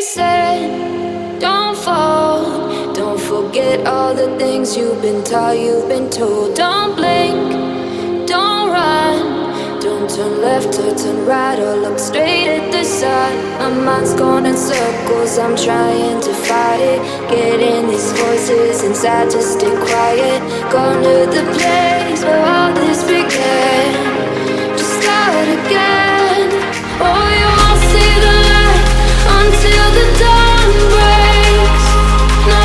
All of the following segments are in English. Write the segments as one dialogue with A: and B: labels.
A: said, don't fall. Don't forget all the things you've been taught, you've been told. Don't blink, don't run. Don't turn left or turn right or look straight at the sun. My mind's going in circles, I'm trying to fight it. Getting these voices inside to stay quiet. Gone to the place where all this began. Just start again. Oh, you won't see the light until the dawn breaks. No,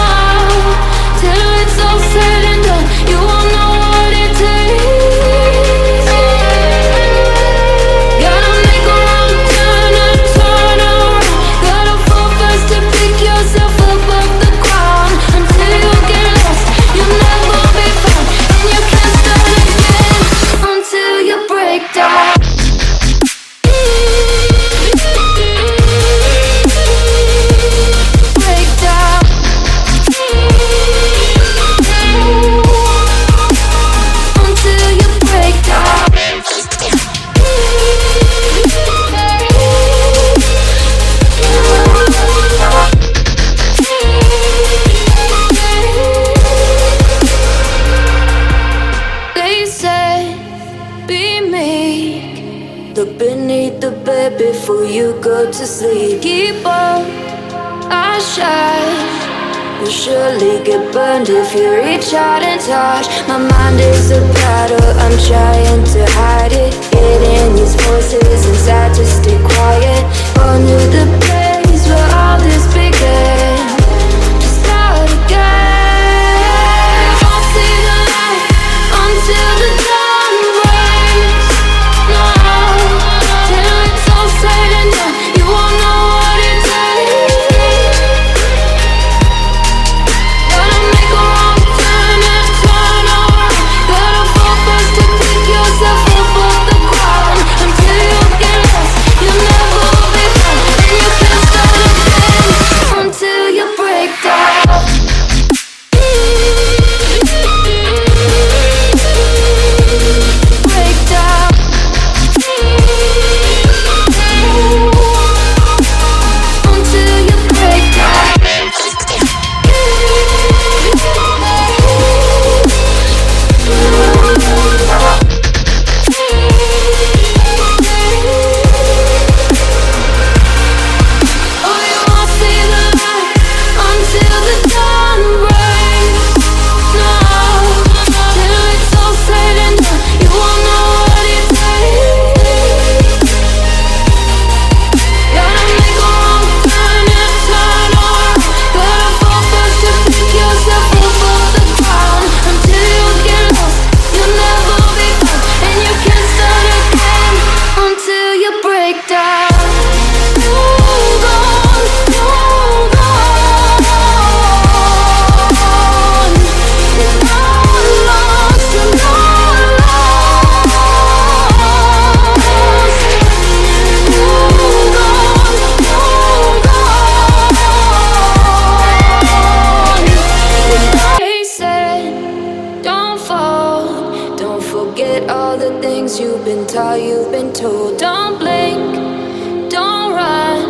A: till it's all said and done, you won't know what it takes. Gotta make a wrong turn and turn around. Gotta fall fast to pick yourself up off the ground. Until you get lost, you'll never be found. And you can't start again until you break down. Look beneath the bed before you go to sleep. Keep on, I shine. You'll surely get burned if you reach out and touch. My mind is a battle, I'm trying to hide it. Getting these voices inside to stay quiet. On to the place where all this began. Just start again. You won't see the light until the dawn breaks. No, till it's all said and done, you won't know what it takes. Gotta make a wrong turn and turn around. Gotta fall fast to pick yourself up off the ground. Until you get lost, you'll never be found. And you can't start again until you break down. Break down. Until you break down. Oh, you won't see the light until the dawn breaks. No, till it's all said and done, you won't know what it takes. Gotta make a wrong turn and turn around. Gotta fall fast to pick yourself up off the ground. Until you get lost, you'll never be found. And you can't start again until you break down. Hold on, hold on. You're not lost, you're not lost. Hold on, hold on. They said, don't fall. Don't forget all the things you've been taught, you've been told. Don't blink, don't run.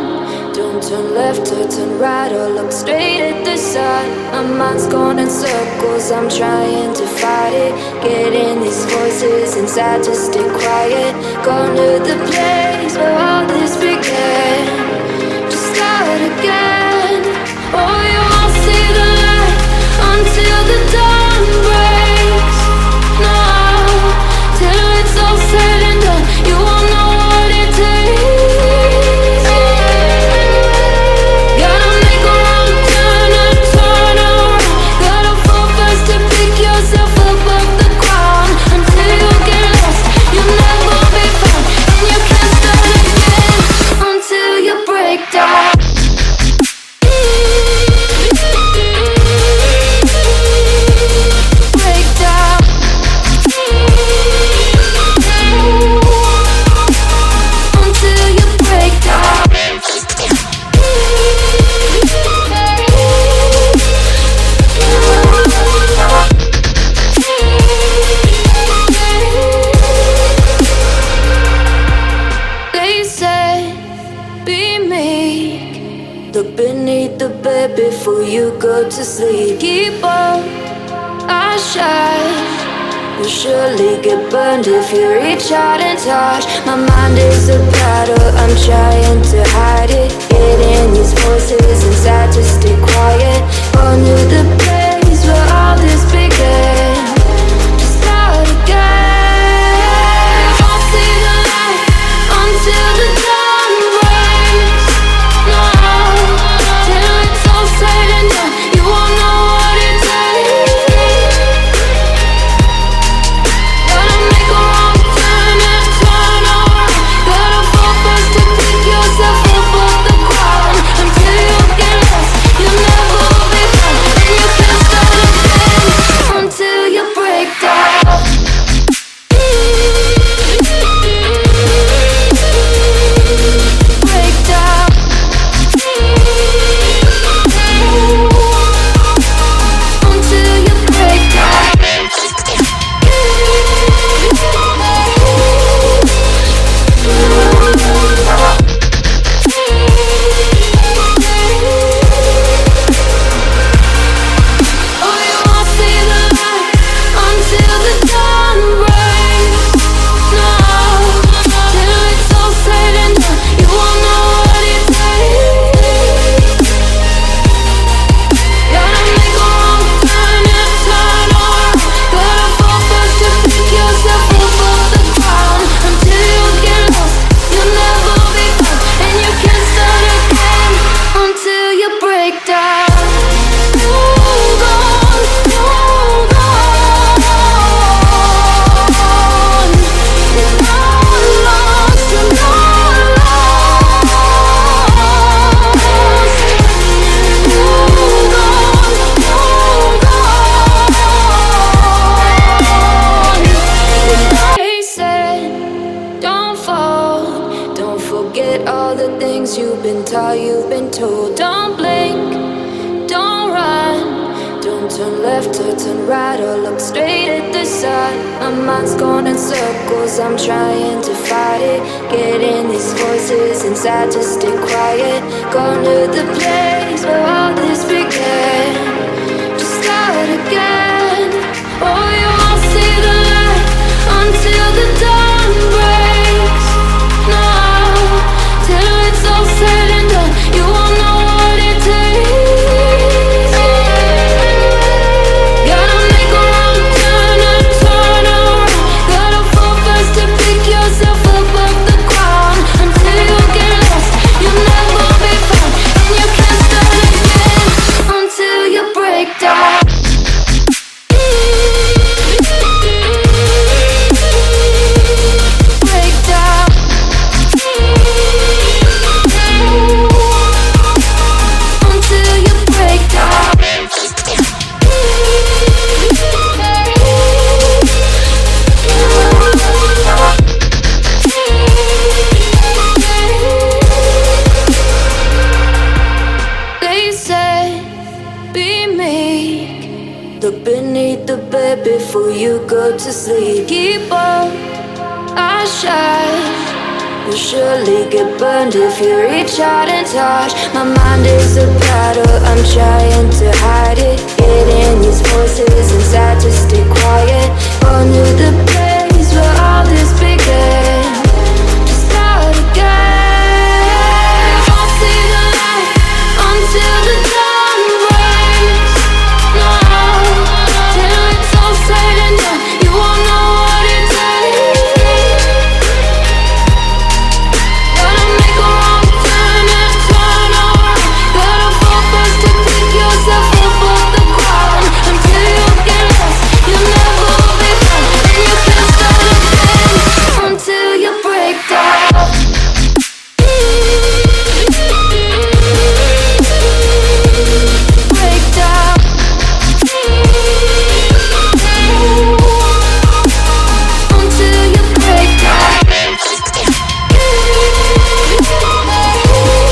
A: Don't turn left or turn right or look straight at the sun. My mind's going in circles, I'm trying to fight it. Getting these voices inside to stay quiet. Gone to the place where all this began. Just start again. Oh, you won't see the light until the dawn breaks. No, till it's all said and done, you won't know what it takes. Gotta make a wrong turn and turn around. Gotta fall fast to pick yourself up off the ground. Until you get lost, you'll never be found. And you can't start again until you break down. Look beneath the bed before you go to sleep. Keep on, I shine. You'll surely get burned if you reach out and touch. My mind is a battle, I'm trying to hide it. Getting these voices inside to stay quiet. On to the place where all this began. To start again. I'll see the light until the dawn breaks. No, till it's all said and done, you won't know what it takes. Gotta make a wrong turn and turn around. Gotta fall fast to pick yourself up off the ground. Until you get lost, you'll never be found. And you can't start again until you break down. Break down. Until you break down. Oh, you won't see the light until the dawn breaks. No, till it's all said and done, you won't know what it takes. Gotta make a wrong turn and turn around. Gotta fall fast to pick yourself up off the ground. Until you get lost, you'll never be found. And you can't start again until you break down. Hold on, hold on. You're not lost, you're not lost. Hold on, hold on. They said, don't fall. Don't forget all the things you've been taught, you've been told. Don't blink, don't run. Don't turn left or turn right or look straight at the sun. My mind's going in circles, I'm trying to fight it. Getting these voices inside to stay quiet. Going to the place where all this began. To start again. Oh, you won't see the light until the dawn breaks. No, till it's all said and done, you won't know what it takes. Gotta make a wrong turn and turn around. Gotta fall fast to pick yourself up off the ground. Until you get lost, you'll never be found. And you can't start again until you break down. Break down. Until you break down. They say, be meek. Look beneath the bed before you go to sleep. Keep on, I shine. You'll surely get burned if you reach out and touch. My mind is a battle, I'm trying to hide it. Getting these voices inside to stay quiet. On to the